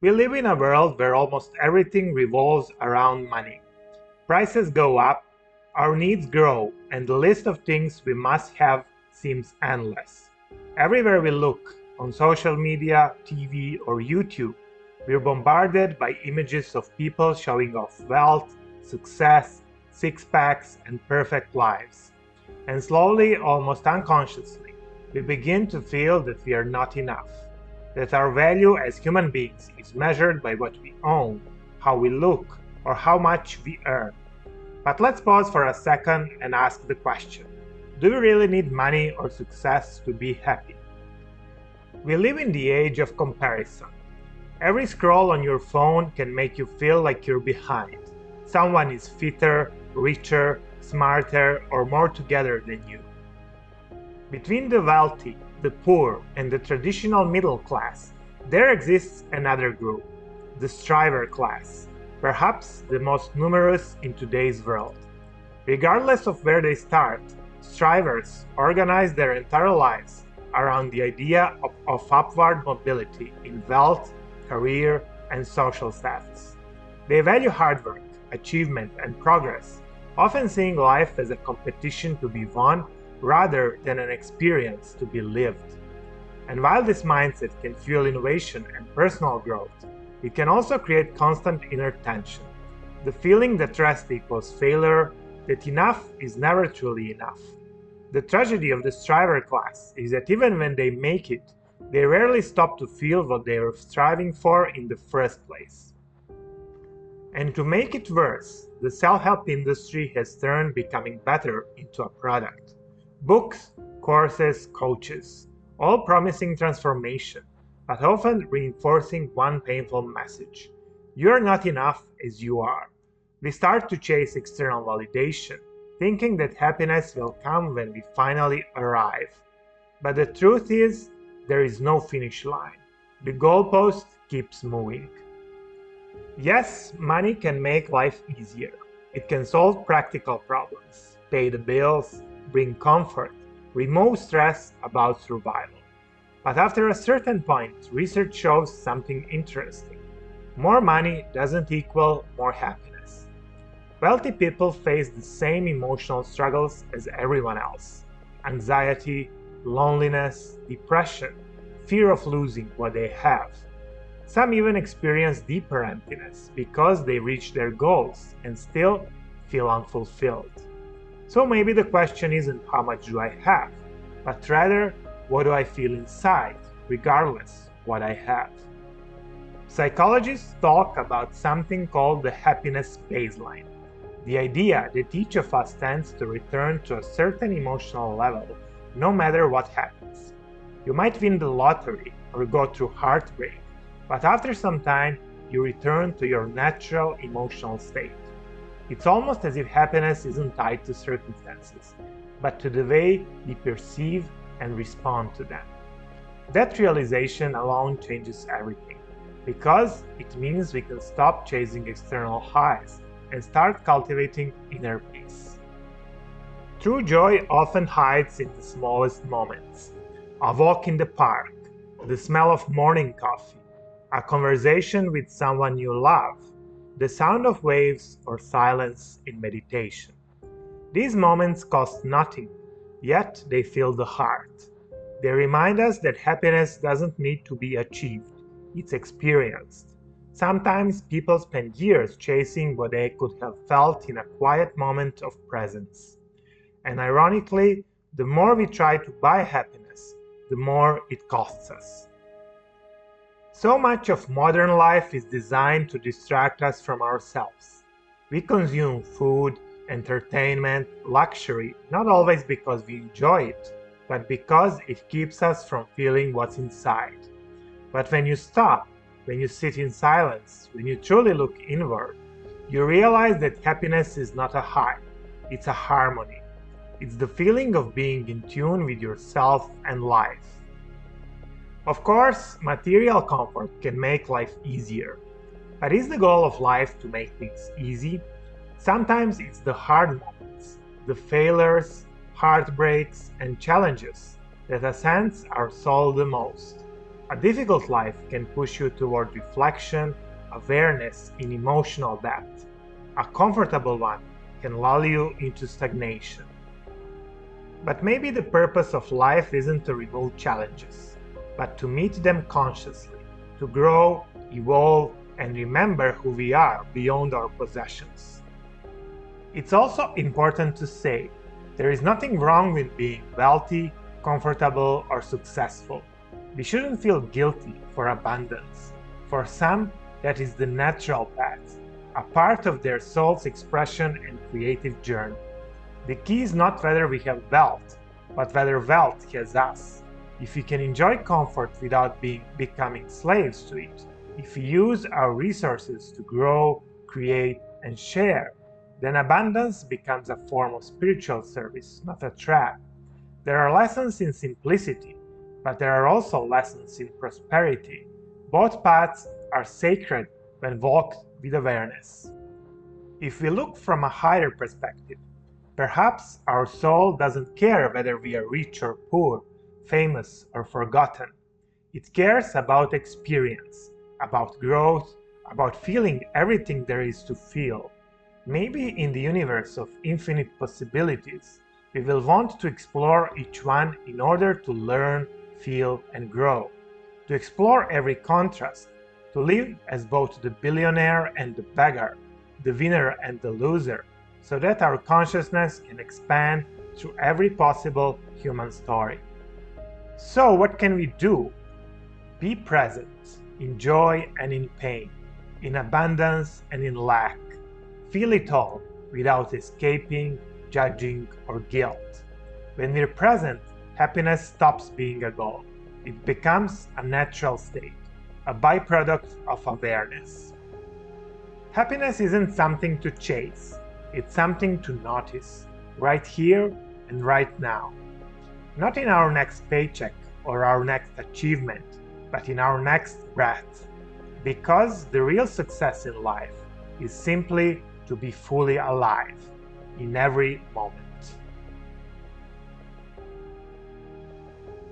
We live in a world where almost everything revolves around money. Prices go up, our needs grow, and the list of things we must have seems endless. Everywhere we look, on social media, TV, or YouTube, we're bombarded by images of people showing off wealth, success, six packs, and perfect lives. And slowly, almost unconsciously, we begin to feel that we are not enough, that our value as human beings is measured by what we own, how we look, or how much we earn. But let's pause for a second and ask the question: do we really need money or success to be happy? We live in the age of comparison. Every scroll on your phone can make you feel like you're behind. Someone is fitter, richer, smarter, or more together than you. Between the wealthy, the poor, and the traditional middle class, there exists another group, the striver class, perhaps the most numerous in today's world. Regardless of where they start, strivers organize their entire lives around the idea of upward mobility in wealth, career, and social status. They value hard work, achievement, and progress, often seeing life as a competition to be won rather than an experience to be lived. And while this mindset can fuel innovation and personal growth, it can also create constant inner tension. The feeling that rest equals failure, that enough is never truly enough. The tragedy of the striver class is that even when they make it, they rarely stop to feel what they are striving for in the first place. And to make it worse, the self-help industry has turned becoming better into a product. Books, courses, coaches, all promising transformation, but often reinforcing one painful message: you are not enough as you are. We start to chase external validation, thinking that happiness will come when we finally arrive. But the truth is, there is no finish line. The goalpost keeps moving. Yes, money can make life easier. It can solve practical problems, pay the bills, bring comfort, remove stress about survival. But after a certain point, research shows something interesting. More money doesn't equal more happiness. Wealthy people face the same emotional struggles as everyone else: anxiety, loneliness, depression, fear of losing what they have. Some even experience deeper emptiness because they reach their goals and still feel unfulfilled. So maybe the question isn't how much do I have, but rather what do I feel inside, regardless what I have. Psychologists talk about something called the happiness baseline, the idea that each of us tends to return to a certain emotional level no matter what happens. You might win the lottery or go through heartbreak, but after some time you return to your natural emotional state. It's almost as if happiness isn't tied to circumstances, but to the way we perceive and respond to them. That realization alone changes everything, because it means we can stop chasing external highs and start cultivating inner peace. True joy often hides in the smallest moments: a walk in the park, the smell of morning coffee, a conversation with someone you love, the sound of waves, or silence in meditation. These moments cost nothing, yet they fill the heart. They remind us that happiness doesn't need to be achieved, it's experienced. Sometimes people spend years chasing what they could have felt in a quiet moment of presence. And ironically, the more we try to buy happiness, the more it costs us. So much of modern life is designed to distract us from ourselves. We consume food, entertainment, luxury, not always because we enjoy it, but because it keeps us from feeling what's inside. But when you stop, when you sit in silence, when you truly look inward, you realize that happiness is not a high, it's a harmony. It's the feeling of being in tune with yourself and life. Of course, material comfort can make life easier. But is the goal of life to make things easy? Sometimes it's the hard moments, the failures, heartbreaks, and challenges that ascends our soul the most. A difficult life can push you toward reflection, awareness, and emotional depth. A comfortable one can lull you into stagnation. But maybe the purpose of life isn't to remove challenges, but to meet them consciously, to grow, evolve, and remember who we are beyond our possessions. It's also important to say there is nothing wrong with being wealthy, comfortable, or successful. We shouldn't feel guilty for abundance. For some, that is the natural path, a part of their soul's expression and creative journey. The key is not whether we have wealth, but whether wealth has us. If we can enjoy comfort without becoming slaves to it, if we use our resources to grow, create, and share, then abundance becomes a form of spiritual service, not a trap. There are lessons in simplicity, but there are also lessons in prosperity. Both paths are sacred when walked with awareness. If we look from a higher perspective, perhaps our soul doesn't care whether we are rich or poor, famous or forgotten. It cares about experience, about growth, about feeling everything there is to feel. Maybe in the universe of infinite possibilities, we will want to explore each one in order to learn, feel, and grow, to explore every contrast, to live as both the billionaire and the beggar, the winner and the loser, so that our consciousness can expand through every possible human story. So what can we do? Be present, in joy and in pain, in abundance and in lack. Feel it all without escaping, judging, or guilt. When we're present, happiness stops being a goal. It becomes a natural state, a byproduct of awareness. Happiness isn't something to chase, it's something to notice, right here and right now. Not in our next paycheck or our next achievement, but in our next breath. Because the real success in life is simply to be fully alive in every moment.